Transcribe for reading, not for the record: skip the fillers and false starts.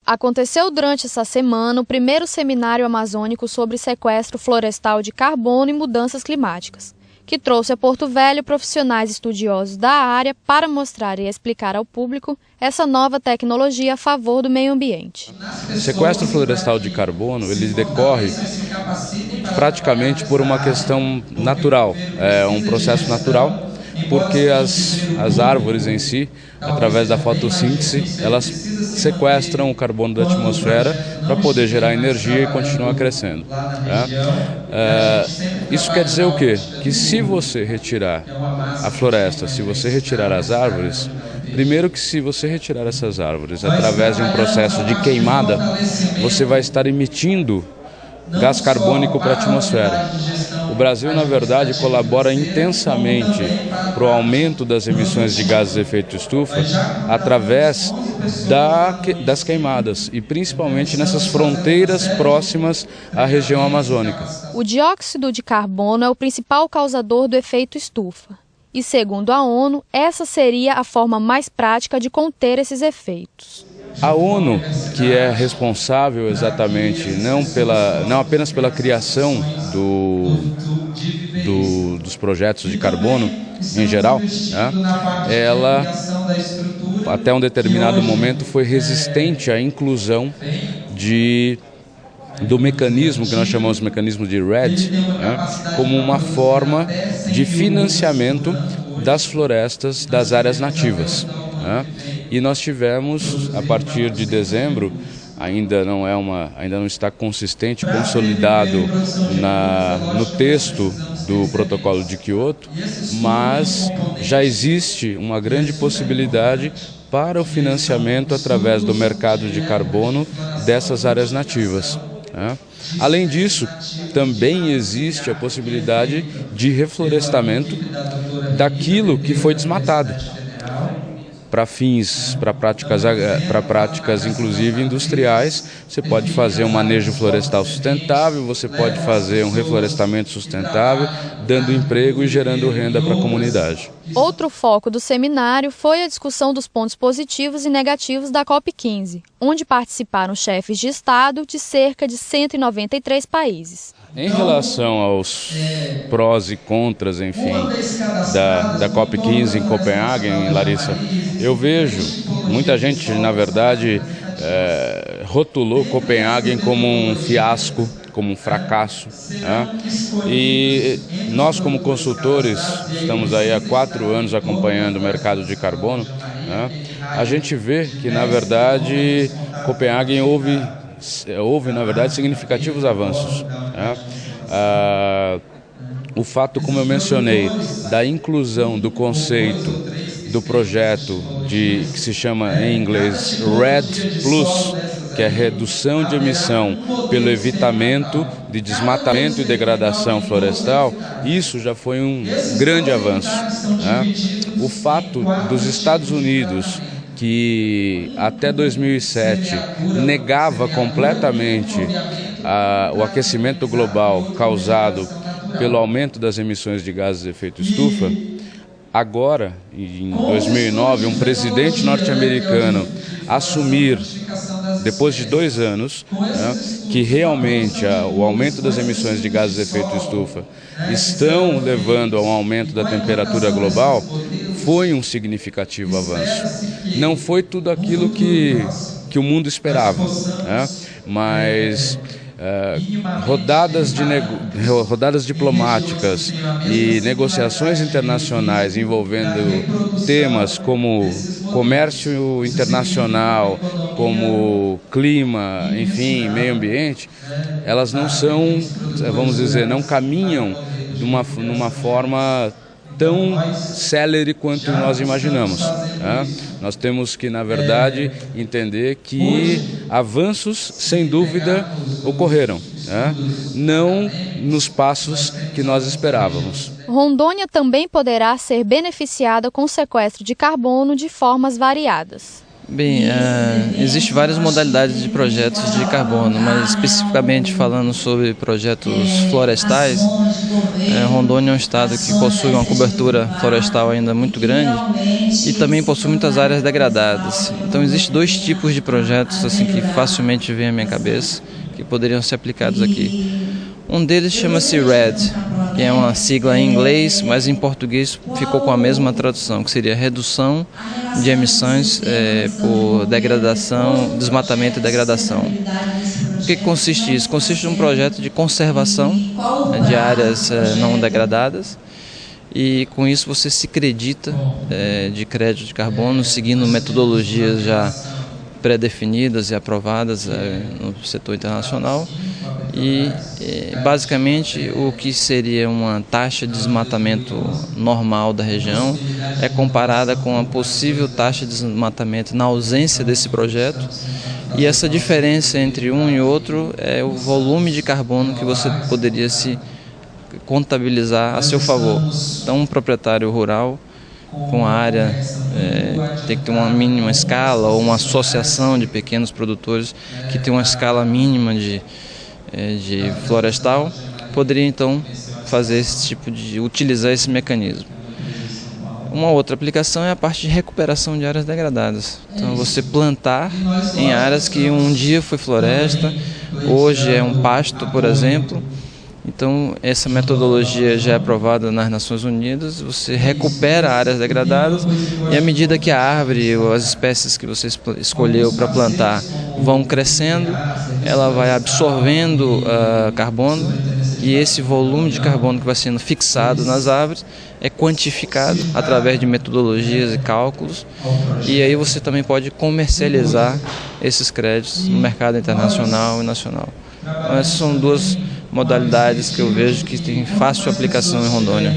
Aconteceu durante essa semana o primeiro seminário amazônico sobre sequestro florestal de carbono e mudanças climáticas, que trouxe a Porto Velho profissionais estudiosos da área para mostrar e explicar ao público essa nova tecnologia a favor do meio ambiente. O sequestro florestal de carbono ele decorre praticamente por uma questão natural, é um processo natural, porque as árvores em si, através da fotossíntese, elas sequestram o carbono da atmosfera para poder gerar energia e continuar crescendo. Isso quer dizer o quê? Que se você retirar a floresta, se você retirar as árvores, primeiro que se você retirar essas árvores através de um processo de queimada, você vai estar emitindo gás carbônico para a atmosfera. O Brasil, na verdade, colabora intensamente para o aumento das emissões de gases de efeito estufa através das queimadas e principalmente nessas fronteiras próximas à região amazônica. O dióxido de carbono é o principal causador do efeito estufa. E, segundo a ONU, essa seria a forma mais prática de conter esses efeitos. A ONU, que é responsável exatamente não apenas pela criação dos projetos de carbono em geral, ela até um determinado momento foi resistente à inclusão do mecanismo que nós chamamos de mecanismo de REDD, como uma forma de financiamento das florestas das áreas nativas. E nós tivemos, a partir de dezembro, ainda não está consistente, consolidado no texto do protocolo de Kyoto, mas já existe uma grande possibilidade para o financiamento através do mercado de carbono dessas áreas nativas. Além disso, também existe a possibilidade de reflorestamento daquilo que foi desmatado, para práticas inclusive industriais. Você pode fazer um manejo florestal sustentável, você pode fazer um reflorestamento sustentável, dando emprego e gerando renda para a comunidade. Outro foco do seminário foi a discussão dos pontos positivos e negativos da COP15, onde participaram chefes de Estado de cerca de 193 países. Em relação aos prós e contras, enfim, da COP15 em Copenhague, Larissa, eu vejo, muita gente, na verdade, rotulou Copenhague como um fiasco, como um fracasso. E nós, como consultores, estamos aí há 4 anos acompanhando o mercado de carbono, a gente vê que, na verdade, Copenhague houve, na verdade, significativos avanços. O fato, como eu mencionei, da inclusão do conceito do projeto que se chama em inglês REDD+, que é redução de emissão pelo evitamento de desmatamento e degradação florestal, isso já foi um grande avanço. O fato dos Estados Unidos, que até 2007 negava completamente o aquecimento global causado pelo aumento das emissões de gases de efeito estufa, agora, em 2009, um presidente norte-americano assumir, depois de 2 anos, que realmente o aumento das emissões de gases de efeito estufa estão levando a um aumento da temperatura global, foi um significativo avanço. Não foi tudo aquilo que o mundo esperava, mas rodadas diplomáticas e negociações internacionais envolvendo temas como comércio internacional, como clima, enfim, meio ambiente, elas não são, vamos dizer, não caminham numa forma tão célere quanto nós imaginamos. Nós temos que, na verdade, entender que avanços, sem dúvida, ocorreram, não nos passos que nós esperávamos. Rondônia também poderá ser beneficiada com o sequestro de carbono de formas variadas. Bem, existem várias modalidades de projetos de carbono, mas especificamente falando sobre projetos florestais, Rondônia é um estado que possui uma cobertura florestal ainda muito grande e também possui muitas áreas degradadas. Então existem dois tipos de projetos assim que facilmente vêm à minha cabeça, que poderiam ser aplicados aqui. Um deles chama-se REDD, que é uma sigla em inglês, mas em português ficou com a mesma tradução, que seria redução de emissões por degradação, desmatamento e degradação. O que consiste isso? Consiste em um projeto de conservação de áreas não degradadas, e com isso você se acredita de crédito de carbono, seguindo metodologias já pré-definidas e aprovadas no setor internacional. E basicamente o que seria uma taxa de desmatamento normal da região é comparada com a possível taxa de desmatamento na ausência desse projeto, e essa diferença entre um e outro é o volume de carbono que você poderia se contabilizar a seu favor. Então um proprietário rural com a área tem que ter uma mínima escala, ou uma associação de pequenos produtores que tem uma escala mínima de florestal, poderia então fazer esse tipo de utilizar esse mecanismo. Uma outra aplicação é a parte de recuperação de áreas degradadas. Então você plantar em áreas que um dia foi floresta, hoje é um pasto, por exemplo. Então essa metodologia já é aprovada nas Nações Unidas. Você recupera áreas degradadas e à medida que a árvore ou as espécies que você escolheu para plantar vão crescendo, ela vai absorvendo carbono, e esse volume de carbono que vai sendo fixado nas árvores é quantificado através de metodologias e cálculos, e aí você também pode comercializar esses créditos no mercado internacional e nacional. Então, essas são duas modalidades que eu vejo que têm fácil aplicação em Rondônia.